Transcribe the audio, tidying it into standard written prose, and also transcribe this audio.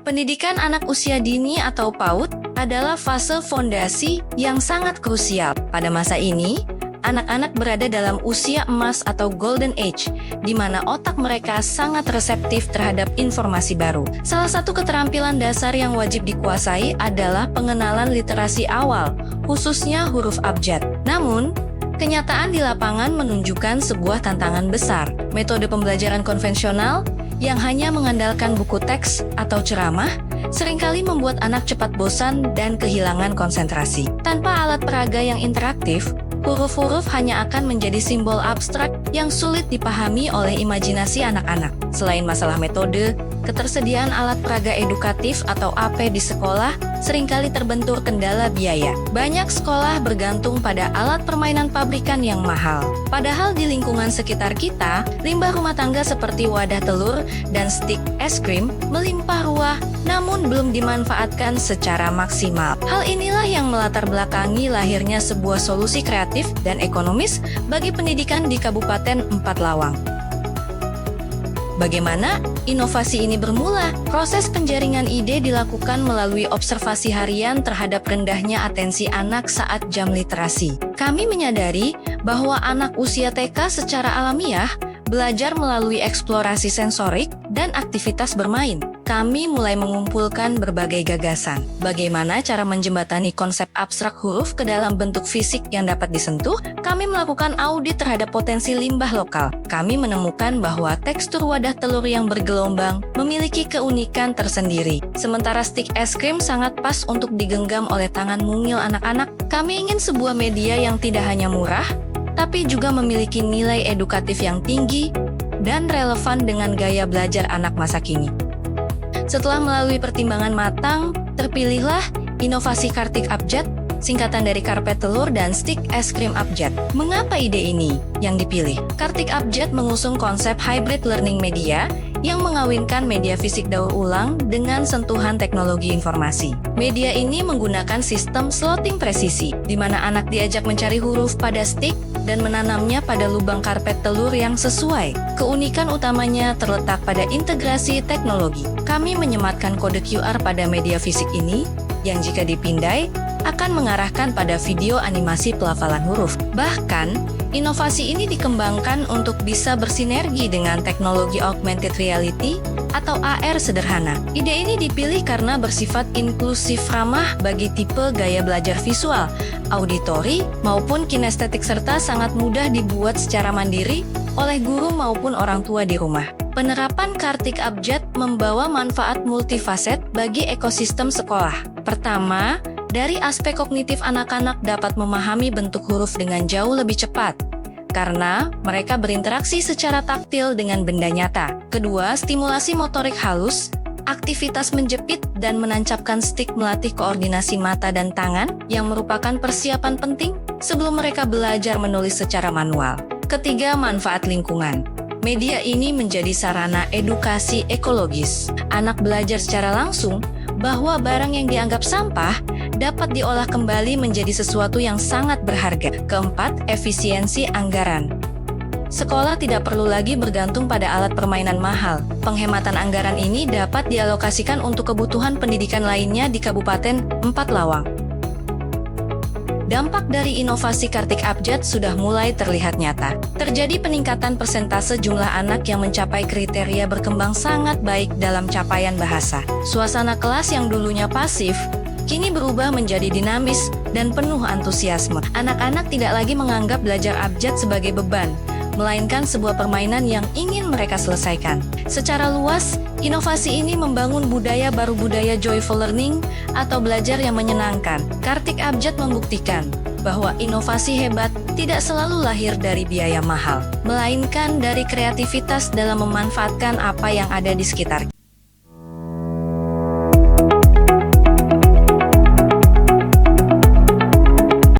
Pendidikan anak usia dini atau PAUD adalah fase fondasi yang sangat krusial. Pada masa ini, anak-anak berada dalam usia emas atau golden age, di mana otak mereka sangat reseptif terhadap informasi baru. Salah satu keterampilan dasar yang wajib dikuasai adalah pengenalan literasi awal, khususnya huruf abjad. Namun, kenyataan di lapangan menunjukkan sebuah tantangan besar. Metode pembelajaran konvensional yang hanya mengandalkan buku teks atau ceramah seringkali membuat anak cepat bosan dan kehilangan konsentrasi. Tanpa alat peraga yang interaktif, huruf-huruf hanya akan menjadi simbol abstrak yang sulit dipahami oleh imajinasi anak-anak. Selain masalah metode, ketersediaan alat peraga edukatif atau AP di sekolah seringkali terbentur kendala biaya. Banyak sekolah bergantung pada alat permainan pabrikan yang mahal. Padahal di lingkungan sekitar kita, limbah rumah tangga seperti wadah telur dan stik es krim melimpah ruah, namun belum dimanfaatkan secara maksimal. Hal inilah yang melatar belakangi lahirnya sebuah solusi kreatif dan ekonomis bagi pendidikan di Kabupaten Empat Lawang. Bagaimana inovasi ini bermula? Proses penjaringan ide dilakukan melalui observasi harian terhadap rendahnya atensi anak saat jam literasi. Kami menyadari bahwa anak usia TK secara alamiah belajar melalui eksplorasi sensorik dan aktivitas bermain. Kami mulai mengumpulkan berbagai gagasan. Bagaimana cara menjembatani konsep abstrak huruf ke dalam bentuk fisik yang dapat disentuh? Kami melakukan audit terhadap potensi limbah lokal. Kami menemukan bahwa tekstur wadah telur yang bergelombang memiliki keunikan tersendiri. Sementara stik es krim sangat pas untuk digenggam oleh tangan mungil anak-anak. Kami ingin sebuah media yang tidak hanya murah, tapi juga memiliki nilai edukatif yang tinggi dan relevan dengan gaya belajar anak masa kini. Setelah melalui pertimbangan matang, terpilihlah inovasi kartik abjad, singkatan dari karpet telur dan stik es krim abjad. Mengapa ide ini yang dipilih? Kartik abjad mengusung konsep hybrid learning media yang mengawinkan media fisik daur ulang dengan sentuhan teknologi informasi. Media ini menggunakan sistem slotting presisi, di mana anak diajak mencari huruf pada stik dan menanamnya pada lubang karpet telur yang sesuai. Keunikan utamanya terletak pada integrasi teknologi. Kami menyematkan kode QR pada media fisik ini, yang jika dipindai, akan mengarahkan pada video animasi pelafalan huruf. Bahkan, inovasi ini dikembangkan untuk bisa bersinergi dengan teknologi augmented reality atau AR sederhana. Ide ini dipilih karena bersifat inklusif, ramah bagi tipe gaya belajar visual, auditori, maupun kinestetik, serta sangat mudah dibuat secara mandiri oleh guru maupun orang tua di rumah. Penerapan kartik abjad membawa manfaat multifaset bagi ekosistem sekolah. Pertama, dari aspek kognitif, anak-anak dapat memahami bentuk huruf dengan jauh lebih cepat, karena mereka berinteraksi secara taktil dengan benda nyata. Kedua, stimulasi motorik halus, aktivitas menjepit dan menancapkan stik melatih koordinasi mata dan tangan yang merupakan persiapan penting sebelum mereka belajar menulis secara manual. Ketiga, manfaat lingkungan. Media ini menjadi sarana edukasi ekologis. Anak belajar secara langsung bahwa barang yang dianggap sampah dapat diolah kembali menjadi sesuatu yang sangat berharga. Keempat, efisiensi anggaran. Sekolah tidak perlu lagi bergantung pada alat permainan mahal. Penghematan anggaran ini dapat dialokasikan untuk kebutuhan pendidikan lainnya di Kabupaten Empat Lawang. Dampak dari inovasi kartik abjad sudah mulai terlihat nyata. Terjadi peningkatan persentase jumlah anak yang mencapai kriteria berkembang sangat baik dalam capaian bahasa. Suasana kelas yang dulunya pasif, kini berubah menjadi dinamis dan penuh antusiasme. Anak-anak tidak lagi menganggap belajar abjad sebagai beban, melainkan sebuah permainan yang ingin mereka selesaikan. Secara luas, inovasi ini membangun budaya baru, budaya joyful learning atau belajar yang menyenangkan. Kartik abjad membuktikan bahwa inovasi hebat tidak selalu lahir dari biaya mahal, melainkan dari kreativitas dalam memanfaatkan apa yang ada di sekitar.